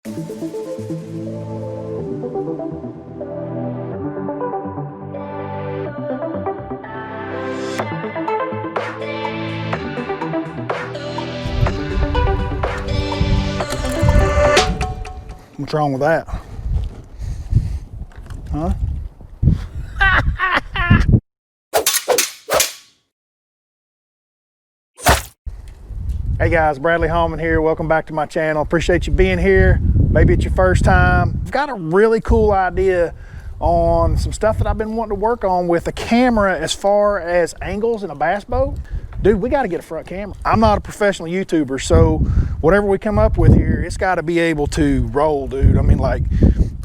What's wrong with that? Huh? Hey guys, Bradley Holman here. Welcome back to my channel. Appreciate you being here. Maybe it's your first time. I've got a really cool idea on some stuff that I've been wanting to work on with a camera as far as angles in a bass boat. Dude, we got to get a front camera. I'm not a professional YouTuber, so whatever we come up with here, it's got to be able to roll, dude. I mean, like,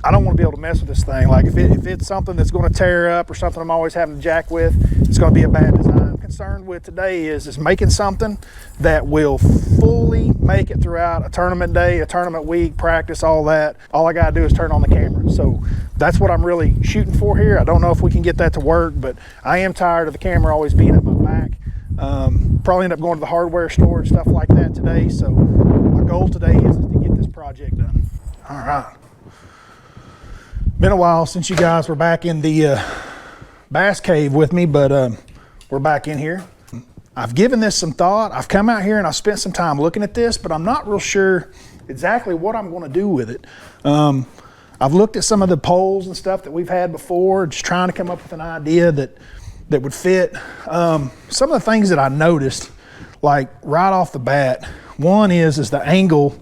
I don't want to be able to mess with this thing. Like, if it's something that's going to tear up or something I'm always having to jack with, it's going to be a bad design. I'm concerned with today is making something that will fully make it throughout a tournament day, a tournament week, practice, all that. All I got to do is turn on the camera. So that's what I'm really shooting for here. I don't know if we can get that to work, but I am tired of the camera always being at my back. Probably end up going to the hardware store and stuff like that today. So my goal today is to get this project done. All right. Been a while since you guys were back in the bass cave with me, but we're back in here. I've given this some thought. I've come out here and I've spent some time looking at this, but I'm not real sure exactly what I'm going to do with it. I've looked at some of the poles and stuff that we've had before, just trying to come up with an idea that would fit. Some of the things that I noticed, like right off the bat, one is the angle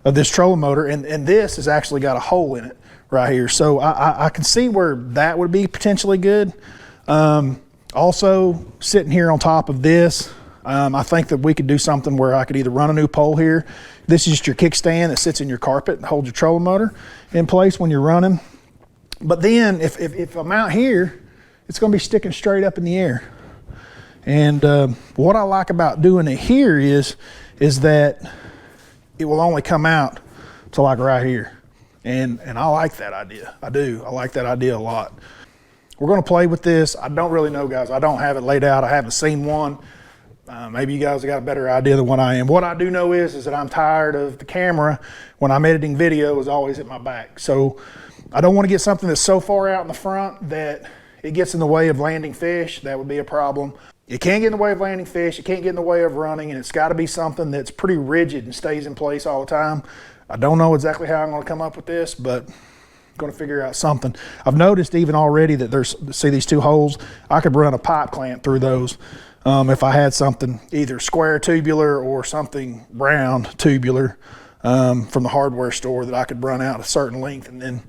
of this trolling motor, and this has actually got a hole in it right here. So I can see where that would be potentially good. Also, sitting here on top of this, I think that we could do something where I could either run a new pole here. This is just your kickstand that sits in your carpet and holds your trolling motor in place when you're running. But then if I'm out here, it's going to be sticking straight up in the air. And what I like about doing it here is that it will only come out to like right here. And I like that idea. I do. I like that idea a lot. We're going to play with this. I don't really know, guys. I don't have it laid out. I haven't seen one. Maybe you guys have got a better idea than what I am. What I do know is that I'm tired of the camera when I'm editing video is always at my back. So I don't want to get something that's so far out in the front that it gets in the way of landing fish. That would be a problem. It can't get in the way of landing fish. It can't get in the way of running, and it's got to be something that's pretty rigid and stays in place all the time. I don't know exactly how I'm going to come up with this, but I'm going to figure out something. I've noticed even already that see these two holes? I could run a pipe clamp through those if I had something either square tubular or something round tubular from the hardware store that I could run out a certain length, and then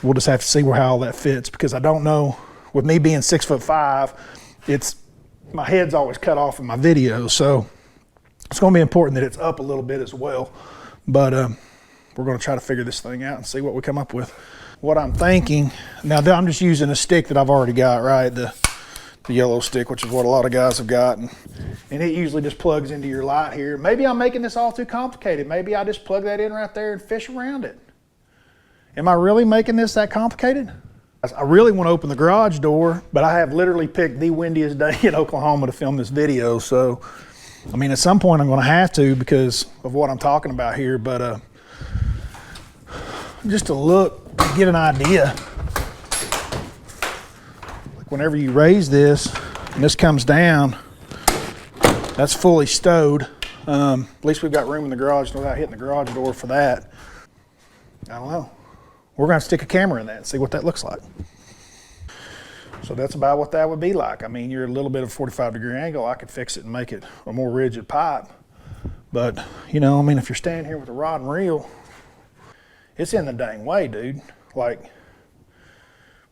we'll just have to see how all that fits, because I don't know. With me being 6'5", my head's always cut off in my videos, so it's going to be important that it's up a little bit as well. But we're going to try to figure this thing out and see what we come up with. What I'm thinking now, I'm just using a stick that I've already got, right? The yellow stick, which is what a lot of guys have got, and it usually just plugs into your light here. Maybe I'm making this all too complicated. Maybe I just plug that in right there and fish around it. Am I really making this that complicated? I really want to open the garage door, but I have literally picked the windiest day in Oklahoma to film this video. So, I mean, at some point I'm going to have to because of what I'm talking about here, but just to look, get an idea. Like whenever you raise this and this comes down, that's fully stowed. At least we've got room in the garage without hitting the garage door for that. I don't know. We're going to stick a camera in that and see what that looks like. So that's about what that would be like. I mean, you're a little bit of a 45-degree angle. I could fix it and make it a more rigid pipe. But, you know, I mean, if you're standing here with a rod and reel, it's in the dang way, dude. Like,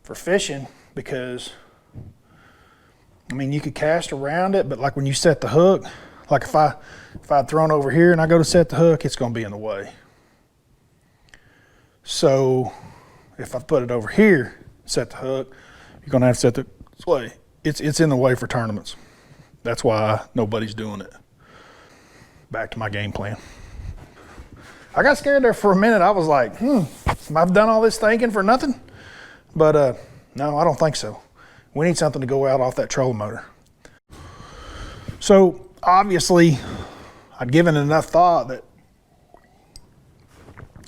for fishing, because, I mean, you could cast around it, but like when you set the hook, like if I'd thrown over here and I go to set the hook, it's going to be in the way. So if I put it over here, set the hook, you're going to have to set the this way. It's in the way for tournaments. That's why nobody's doing it. Back to my game plan. I got scared there for a minute. I was like, I've done all this thinking for nothing. But no, I don't think so. We need something to go out off that trolling motor. So obviously, I'd given enough thought that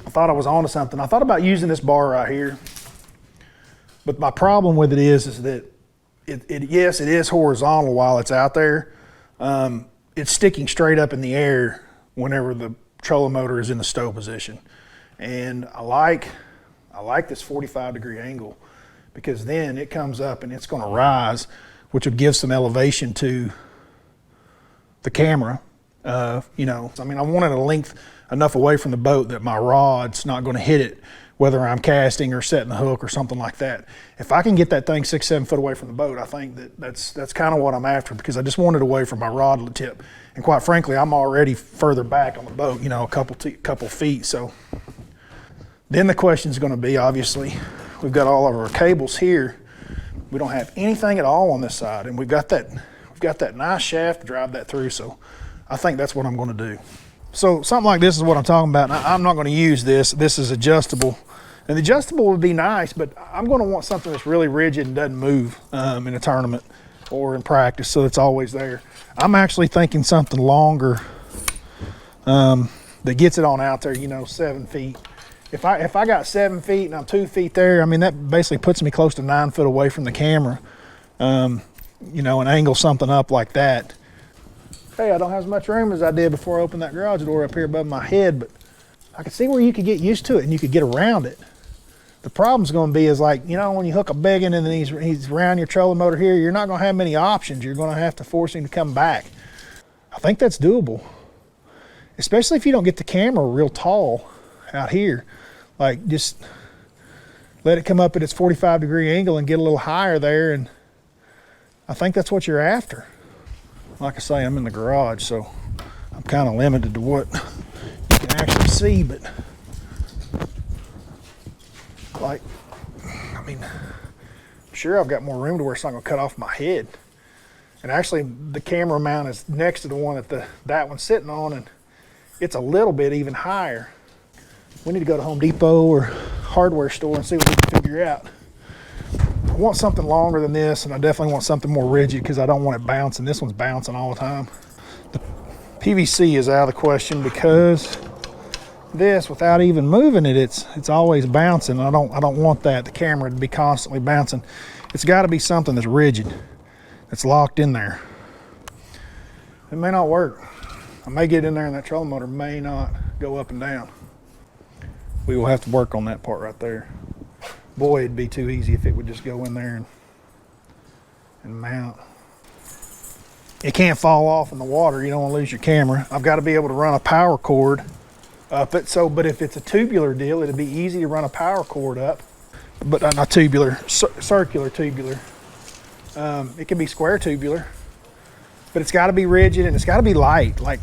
I thought I was onto something. I thought about using this bar right here, but my problem with it is that yes, it is horizontal while it's out there. It's sticking straight up in the air whenever the trolling motor is in the stow position. And I like this 45-degree angle, because then it comes up and it's going to rise, which will give some elevation to the camera. You know, I mean, I wanted a length enough away from the boat that my rod's not going to hit it, whether I'm casting or setting the hook or something like that. If I can get that thing 6-7 foot away from the boat, I think that's kind of what I'm after, because I just want it away from my rod tip. And quite frankly, I'm already further back on the boat, you know, a couple feet. So then the question is going to be, obviously, we've got all of our cables here. We don't have anything at all on this side, and we've got that nice shaft to drive that through. So I think that's what I'm going to do. So something like this is what I'm talking about. And I'm not going to use this. This is adjustable. And the adjustable would be nice, but I'm going to want something that's really rigid and doesn't move in a tournament or in practice, so it's always there. I'm actually thinking something longer that gets it on out there, you know, 7 feet. If I got 7 feet and I'm 2 feet there, I mean, that basically puts me close to 9 foot away from the camera, you know, and angle something up like that. Hey, I don't have as much room as I did before I opened that garage door up here above my head, but I can see where you could get used to it and you could get around it. The problem's going to be is, like, you know, when you hook a biggin and then he's around your trolling motor here, you're not going to have many options. You're going to have to force him to come back. I think that's doable, especially if you don't get the camera real tall out here. Like, just let it come up at its 45-degree angle and get a little higher there, and I think that's what you're after. Like I say, I'm in the garage, so I'm kind of limited to what you can actually see, but like, I mean, sure, I've got more room to where it's not going to cut off my head. And actually, the camera mount is next to the one that one's sitting on, and it's a little bit even higher. We need to go to Home Depot or hardware store and see what we can figure out. I want something longer than this, and I definitely want something more rigid because I don't want it bouncing. This one's bouncing all the time. The PVC is out of the question because this, without even moving it, it's always bouncing. I don't want that, the camera to be constantly bouncing. It's got to be something that's rigid, that's locked in there. It may not work. I may get in there and that trolling motor may not go up and down. We will have to work on that part right there. Boy, it'd be too easy if it would just go in there and mount. It can't fall off in the water. You don't want to lose your camera. I've got to be able to run a power cord up it. So, but if it's a tubular deal, it'd be easy to run a power cord up. But not tubular, circular tubular. It can be square tubular, but it's got to be rigid and it's got to be light, like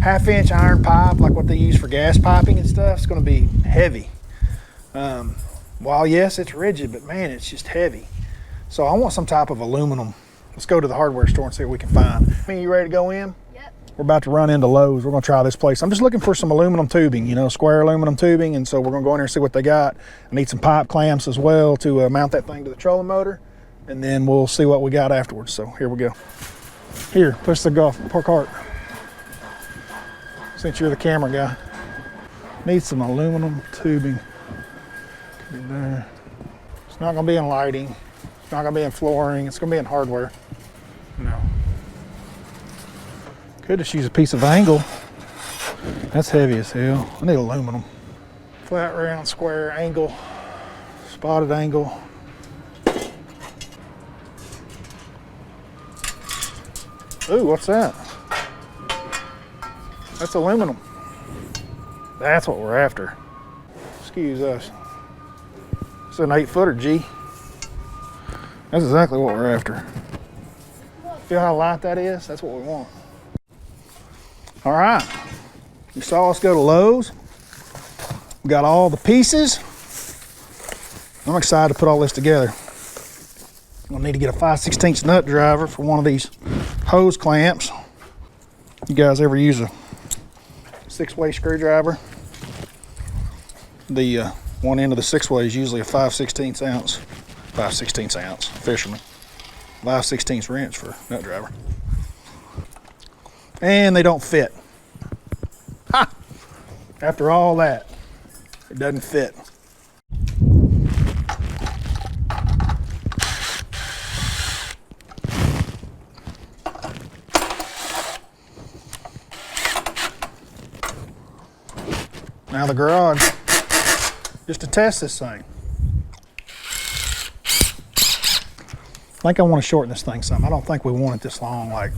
1/2-inch iron pipe, like what they use for gas piping and stuff. It's going to be heavy. While yes, it's rigid, but man, it's just heavy. So I want some type of aluminum. Let's go to the hardware store and see what we can find. You ready to go in? Yep. We're about to run into Lowe's. We're gonna try this place. I'm just looking for some aluminum tubing, you know, square aluminum tubing. And so we're gonna go in there and see what they got. I need some pipe clamps as well to mount that thing to the trolling motor. And then we'll see what we got afterwards. So here we go. Here, push the golf cart. Since you're the camera guy. Need some aluminum tubing. There. It's not going to be in lighting. It's not going to be in flooring. It's going to be in hardware. No. Could just use a piece of angle. That's heavy as hell. I need aluminum. Flat, round, square, angle, spotted angle. Ooh, what's that? That's aluminum. That's what we're after. Excuse us. It's an 8-footer, G. That's exactly what we're after. Feel how light that is? That's what we want. All right. You saw us go to Lowe's. We got all the pieces. I'm excited to put all this together. I'm gonna need to get a 5/16 nut driver for one of these hose clamps. You guys ever use a 6-way screwdriver? The one end of the 6-way is usually a 5/16 ounce, 5/16 ounce fisherman, 5/16 wrench for nut driver, and they don't fit. Ha! After all that, It doesn't fit. Now the garage, just to test this thing. I think I want to shorten this thing some. I don't think we want it this long. Like,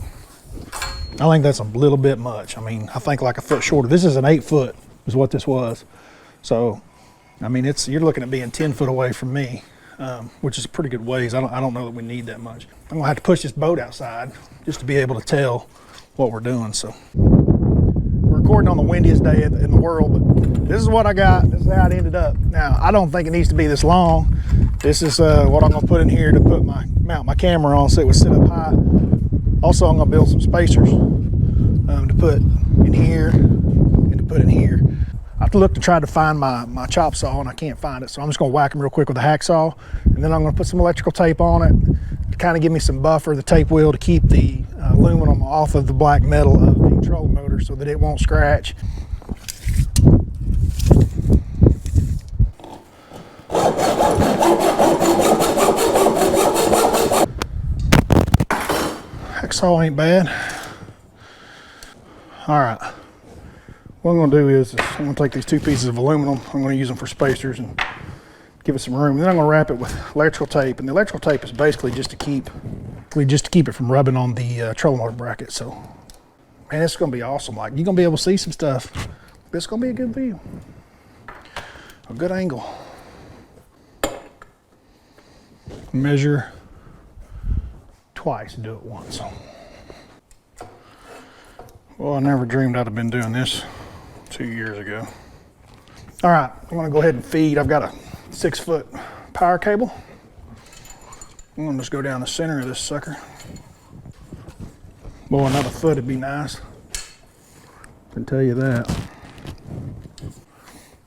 I think that's a little bit much. I mean, I think like a foot shorter. This is an 8 foot is what this was. So, I mean, you're looking at being 10 foot away from me, which is a pretty good ways. I don't know that we need that much. I'm gonna have to push this boat outside just to be able to tell what we're doing. So, we're recording on the windiest day in the world, but this is what I got. This is how it ended up. Now, I don't think it needs to be this long. This is what I'm gonna put in here to mount my camera on so it would sit up high. Also, I'm gonna build some spacers to put in here and to put in here. I have to look to try to find my chop saw and I can't find it. So I'm just gonna whack them real quick with a hacksaw, and then I'm gonna put some electrical tape on it to kind of give me some buffer, the tape wheel, to keep the aluminum off of the black metal of the trolling motor so that it won't scratch. Hacksaw ain't bad. All right. What I'm going to do is I'm going to take these 2 pieces of aluminum. I'm going to use them for spacers and give it some room. And then I'm going to wrap it with electrical tape. And the electrical tape is basically just to keep it from rubbing on the trolling motor bracket. So, man, it's going to be awesome. Like, you're going to be able to see some stuff. This is going to be a good view. A good angle. Measure twice, do it once. Well, I never dreamed I'd have been doing this 2 years ago. All right, I'm gonna go ahead and feed. I've got a 6 foot power cable. I'm gonna just go down the center of this sucker. Boy, another foot would be nice. I can tell you that.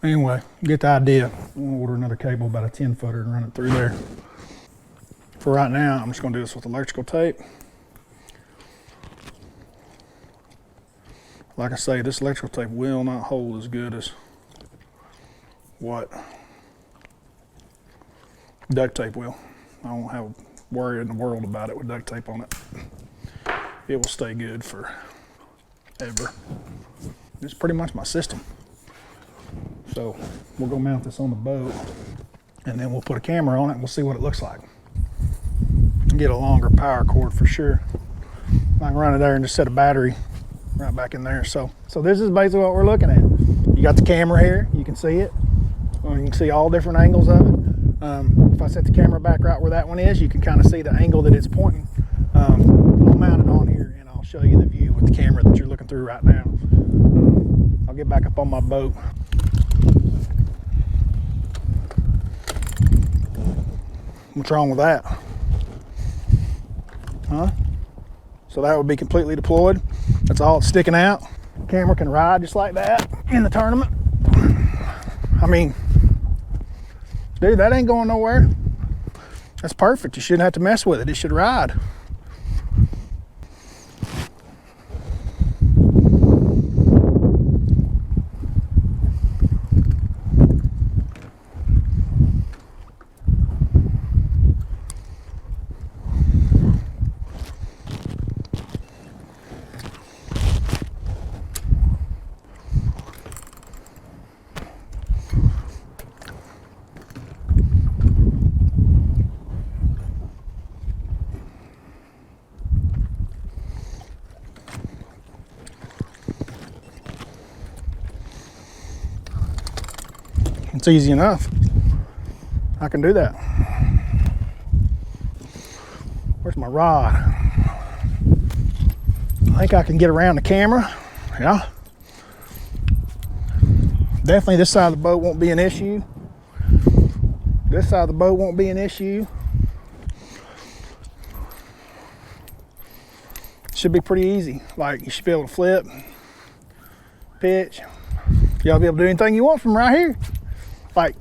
Anyway, you get the idea. I'm gonna order another cable, about a 10 footer, and run it through there. For right now, I'm just gonna do this with electrical tape. Like I say, this electrical tape will not hold as good as what duct tape will. I won't have a worry in the world about it with duct tape on it. It will stay good forever. It's pretty much my system. So we'll go mount this on the boat and then we'll put a camera on it and we'll see what it looks like. Get a longer power cord for sure. I can run it there and just set a battery right back in there. So this is basically what we're looking at. You got the camera here, you can see it. You can see all different angles of it. If I set the camera back right where that one is, you can kind of see the angle that it's pointing. I'll mount it on here and I'll show you the view with the camera that you're looking through right now. I'll get back up on my boat. What's wrong with that? Huh? So that would be completely deployed. That's all it's sticking out. Camera can ride just like that in the tournament. I mean, dude, that ain't going nowhere. That's perfect. You shouldn't have to mess with it. It should ride. It's easy enough. I can do that. Where's my rod? I think I can get around the camera. Yeah. Definitely this side of the boat won't be an issue. This side of the boat won't be an issue. Should be pretty easy. Like, you should be able to flip, pitch. Y'all be able to do anything you want from right here. Like,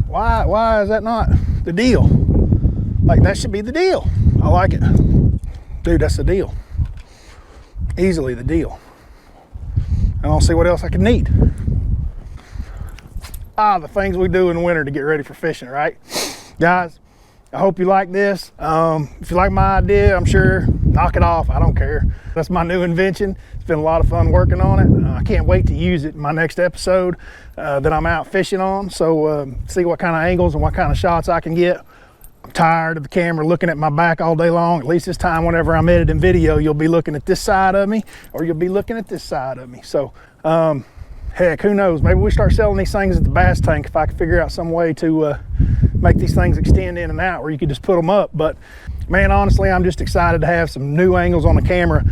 why is that not the deal? Like, that should be the deal. I like it. Dude, that's the deal. Easily the deal. and I'll see what else I can need. The things we do in the winter to get ready for fishing, right? Guys, I hope you like this. If you like my idea, I'm sure, knock it off. I don't care. That's my new invention. It's been a lot of fun working on it. I can't wait to use it in my next episode that I'm out fishing on. So see what kind of angles and what kind of shots I can get. I'm tired of the camera looking at my back all day long. At least this time, whenever I'm editing video, you'll be looking at this side of me, or you'll be looking at this side of me. So heck, who knows? Maybe we start selling these things at the bass tank if I can figure out some way to make these things extend in and out where you could just put them up. But man, honestly, I'm just excited to have some new angles on the camera.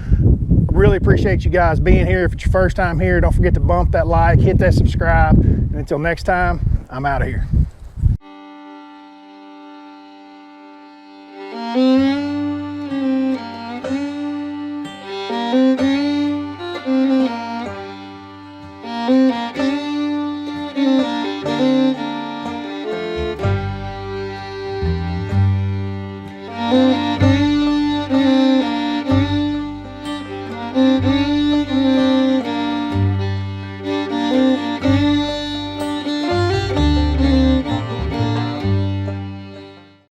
Really appreciate you guys being here. If it's your first time here, don't forget to bump that like, hit that subscribe, and until next time, I'm out of here. Thank you.